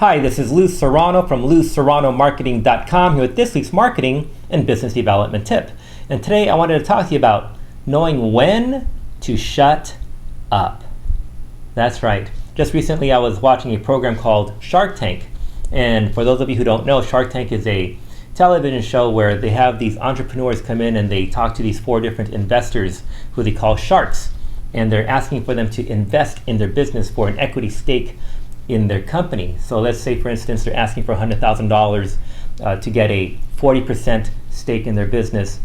Hi, this is Lou Serrano from LouSerranoMarketing.com here with this week's marketing and business development tip. And today I wanted to talk to you about knowing when to shut up. That's right. Just recently I was watching a program called Shark Tank. And for those of you who don't know, Shark Tank is a television show where they have these entrepreneurs come in and they talk to these 4 different investors who they call sharks. And they're asking for them to invest in their business for an equity stake in their company. So let's say, for instance, they're asking for $100,000 to get a 40% stake in their business.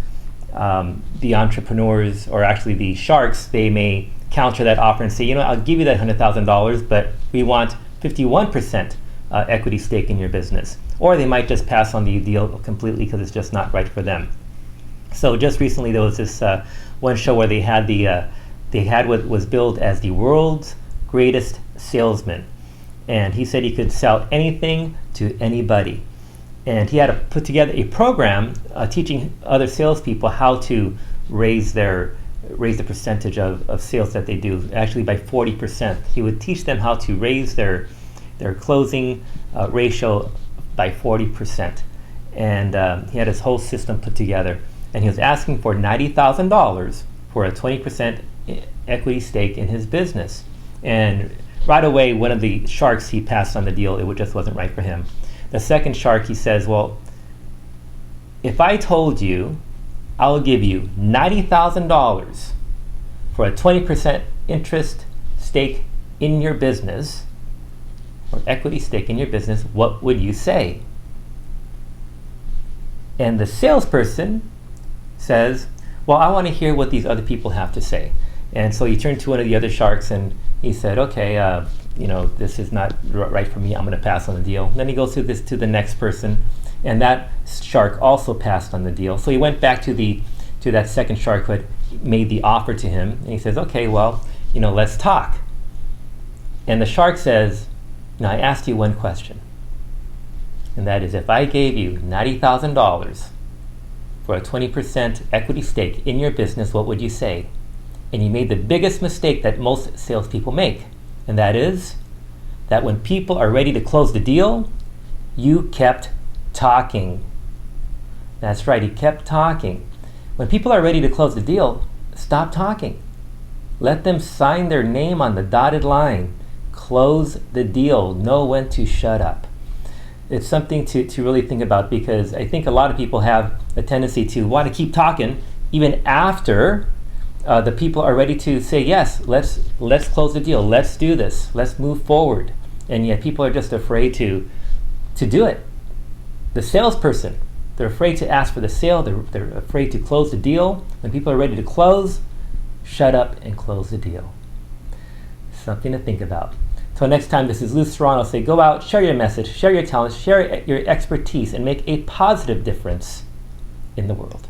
The entrepreneurs, or actually the sharks, they may counter that offer and say, I'll give you that $100,000, but we want 51% equity stake in your business. Or they might just pass on the deal completely because it's just not right for them. So just recently there was this one show where they had what was billed as the world's greatest salesman. And he said he could sell anything to anybody. And he had to put together a program teaching other salespeople how to raise the percentage of sales that they do, actually by 40%. He would teach them how to raise their closing ratio by 40%. And he had his whole system put together. And he was asking for $90,000 for a 20% equity stake in his business. And right away, one of the sharks, he passed on the deal. It just wasn't right for him. The second shark, he says, well, if I told you I'll give you $90,000 for a 20% interest stake in your business, or equity stake in your business, what would you say? And the salesperson says, well, I want to hear what these other people have to say. And so he turned to one of the other sharks and he said, okay, this is not right for me. I'm going to pass on the deal. And then he goes through this to the next person, and that shark also passed on the deal. So he went back to that second shark who had made the offer to him, and he says, okay, well, let's talk. And the shark says, I asked you one question, and that is, if I gave you $90,000 for a 20% equity stake in your business, what would you say? And you made the biggest mistake that most salespeople make, and that is that when people are ready to close the deal, you kept talking. That's right, you kept talking. When people are ready to close the deal, stop talking. Let them sign their name on the dotted line. Close the deal. Know when to shut up. It's something to really think about, because I think a lot of people have a tendency to want to keep talking even after the people are ready to say, yes, let's close the deal, let's do this, let's move forward. And yet people are just afraid to do it. The salesperson, they're afraid to ask for the sale, they're afraid to close the deal. When people are ready to close, shut up and close the deal. Something to think about. Till next time, this is Lou Serrano. Say, go out, share your message, share your talents, share your expertise, and make a positive difference in the world.